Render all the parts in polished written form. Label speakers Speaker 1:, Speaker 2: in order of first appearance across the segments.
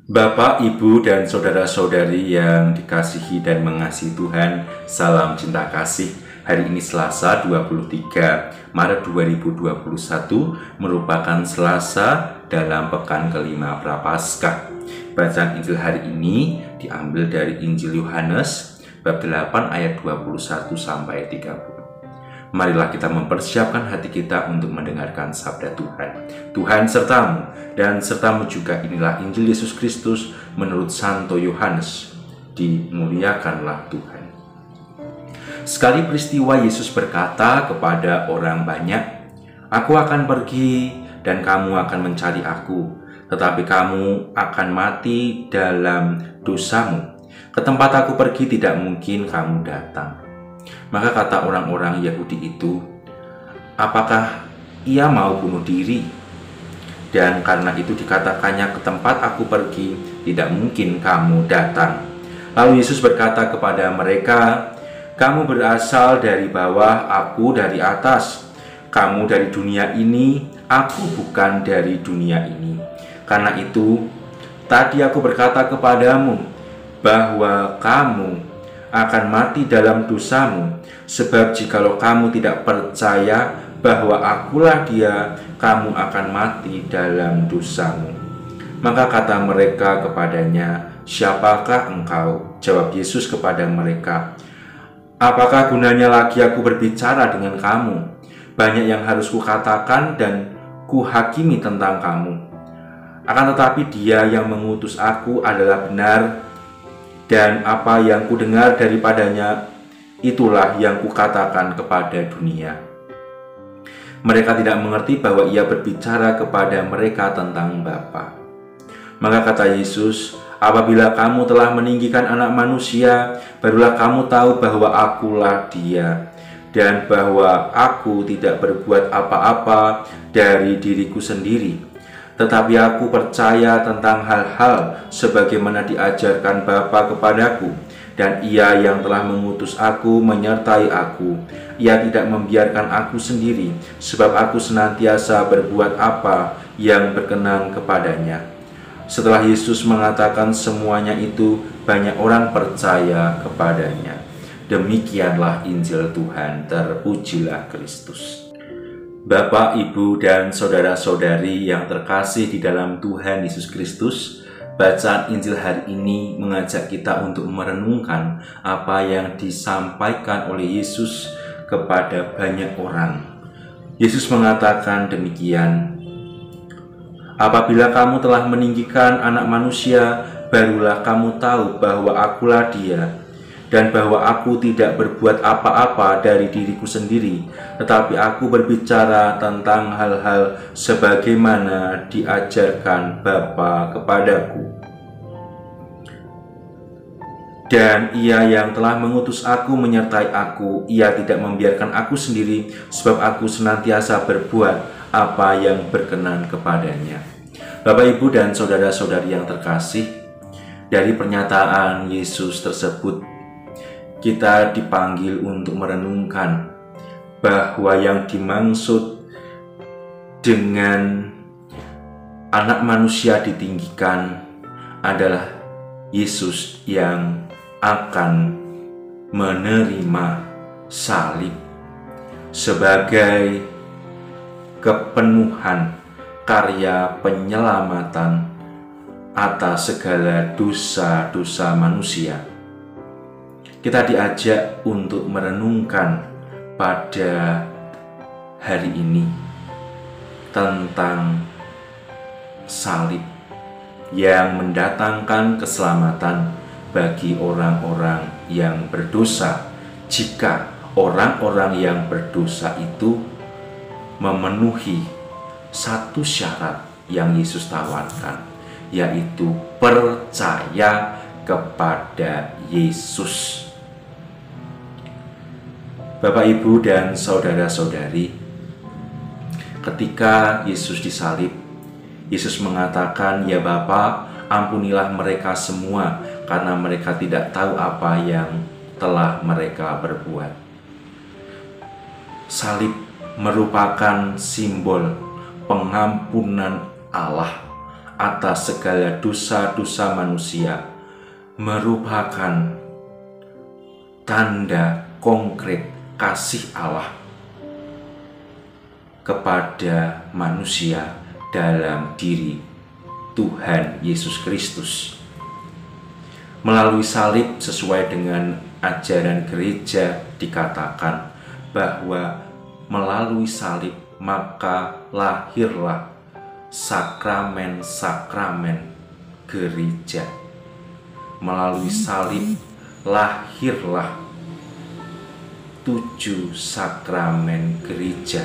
Speaker 1: Bapak, Ibu, dan saudara-saudari yang dikasihi dan mengasihi Tuhan, salam cinta kasih. Hari ini Selasa 23 Maret 2021 merupakan Selasa dalam pekan kelima Prapaskah. Bacaan Injil hari ini diambil dari Injil Yohanes bab 8 ayat 21 sampai 30. Marilah kita mempersiapkan hati kita untuk mendengarkan sabda Tuhan. Tuhan sertamu, dan sertamu juga. Inilah Injil Yesus Kristus menurut Santo Yohanes. Dimuliakanlah Tuhan. Sekali peristiwa Yesus berkata kepada orang banyak, "Aku akan pergi dan kamu akan mencari aku, tetapi kamu akan mati dalam dosamu. Ke tempat aku pergi tidak mungkin kamu datang." Maka kata orang-orang Yahudi itu, "Apakah ia mau bunuh diri?" Dan karena itu dikatakannya, "Ke tempat aku pergi tidak mungkin kamu datang." Lalu Yesus berkata kepada mereka, "Kamu berasal dari bawah, aku dari atas. Kamu dari dunia ini, aku bukan dari dunia ini. Karena itu tadi aku berkata kepadamu bahwa kamu akan mati dalam dosamu, sebab jikalau kamu tidak percaya bahwa akulah Dia, kamu akan mati dalam dosamu." Maka kata mereka kepadanya, "Siapakah engkau?" Jawab Yesus kepada mereka, "Apakah gunanya lagi aku berbicara dengan kamu? Banyak yang harus kukatakan dan kuhakimi tentang kamu. Akan tetapi Dia yang mengutus aku adalah benar, dan apa yang kudengar daripadanya, itulah yang kukatakan kepada dunia." Mereka tidak mengerti bahwa ia berbicara kepada mereka tentang Bapa. Maka kata Yesus, "Apabila kamu telah meninggikan Anak Manusia, barulah kamu tahu bahwa akulah Dia, dan bahwa aku tidak berbuat apa-apa dari diriku sendiri, tetapi aku percaya tentang hal-hal sebagaimana diajarkan Bapa kepadaku, dan Ia yang telah mengutus aku menyertai aku. Ia tidak membiarkan aku sendiri, sebab aku senantiasa berbuat apa yang berkenan kepadanya." Setelah Yesus mengatakan semuanya itu, banyak orang percaya kepadanya. Demikianlah Injil Tuhan, terpujilah Kristus. Bapak, Ibu, dan saudara-saudari yang terkasih di dalam Tuhan Yesus Kristus, bacaan Injil hari ini mengajak kita untuk merenungkan apa yang disampaikan oleh Yesus kepada banyak orang. Yesus mengatakan demikian, "Apabila kamu telah meninggikan Anak Manusia, barulah kamu tahu bahwa akulah Dia, dan bahwa aku tidak berbuat apa-apa dari diriku sendiri, tetapi aku berbicara tentang hal-hal sebagaimana diajarkan Bapa kepadaku. Dan Ia yang telah mengutus aku menyertai aku. Ia tidak membiarkan aku sendiri, sebab aku senantiasa berbuat apa yang berkenan kepadanya." Bapak, Ibu, dan saudara-saudari yang terkasih, dari pernyataan Yesus tersebut kita dipanggil untuk merenungkan bahwa yang dimaksud dengan Anak Manusia ditinggikan adalah Yesus yang akan menerima salib sebagai kepenuhan karya penyelamatan atas segala dosa-dosa manusia. Kita diajak untuk merenungkan pada hari ini tentang salib yang mendatangkan keselamatan bagi orang-orang yang berdosa, jika orang-orang yang berdosa itu memenuhi satu syarat yang Yesus tawarkan, yaitu percaya kepada Yesus. Bapak, Ibu, dan saudara-saudari, ketika Yesus disalib, Yesus mengatakan, "Ya Bapa, ampunilah mereka semua, karena mereka tidak tahu apa yang telah mereka berbuat." Salib merupakan simbol pengampunan Allah atas segala dosa-dosa manusia merupakan tanda konkret kasih Allah kepada manusia dalam diri Tuhan Yesus Kristus. Melalui salib, sesuai dengan ajaran gereja, dikatakan bahwa melalui salib maka lahirlah sakramen-sakramen gereja. Melalui salib lahirlah 7 sakramen gereja.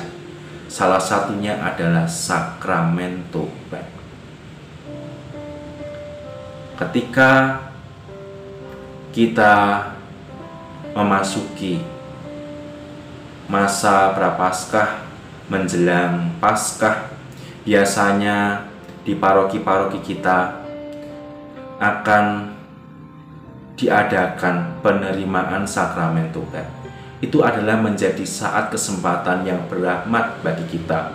Speaker 1: Salah satunya adalah sakramen tobat. Ketika kita memasuki masa prapaskah menjelang Paskah, biasanya di paroki-paroki kita akan diadakan penerimaan sakramen tobat. Itu adalah menjadi saat kesempatan yang berahmat bagi kita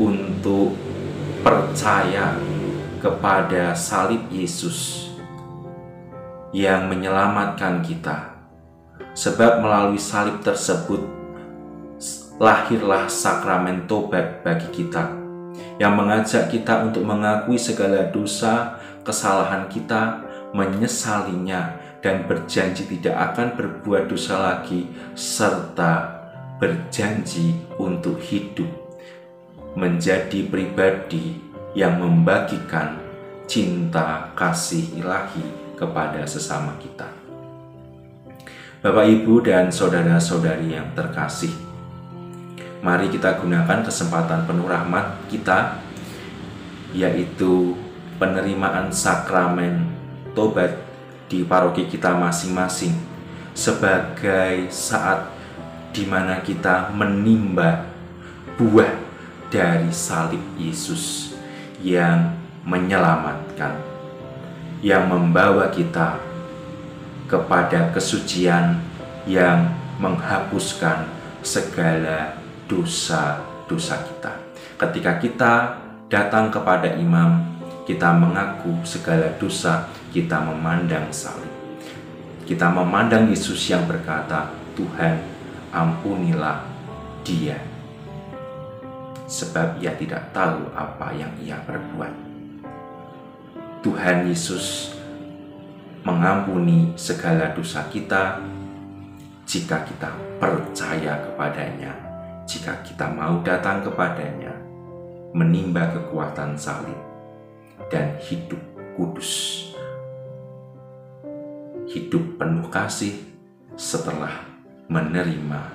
Speaker 1: untuk percaya kepada salib Yesus yang menyelamatkan kita. Sebab melalui salib tersebut lahirlah sakramen tobat bagi kita, yang mengajak kita untuk mengakui segala dosa, kesalahan kita, menyesalinya, dan berjanji tidak akan berbuat dosa lagi, serta berjanji untuk hidup menjadi pribadi yang membagikan cinta kasih ilahi kepada sesama kita. Bapak, Ibu, dan saudara-saudari yang terkasih, mari kita gunakan kesempatan penuh rahmat kita, yaitu penerimaan sakramen tobat di paroki kita masing-masing, sebagai saat di mana kita menimba buah dari salib Yesus yang menyelamatkan, yang membawa kita kepada kesucian, yang menghapuskan segala dosa-dosa kita. Ketika kita datang kepada imam, kita mengaku segala dosa, kita memandang salib. Kita memandang Yesus yang berkata, "Tuhan, ampunilah dia, sebab ia tidak tahu apa yang ia perbuat." Tuhan Yesus mengampuni segala dosa kita jika kita percaya kepadanya, jika kita mau datang kepadanya, menimba kekuatan salib dan hidup kudus, hidup penuh kasih setelah menerima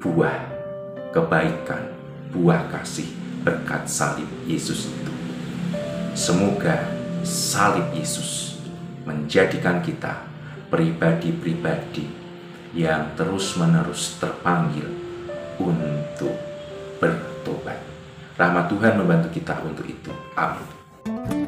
Speaker 1: buah kebaikan, buah kasih berkat salib Yesus itu. Semoga salib Yesus menjadikan kita pribadi-pribadi yang terus-menerus terpanggil untuk bertobat. Rahmat Tuhan membantu kita untuk itu. Amin.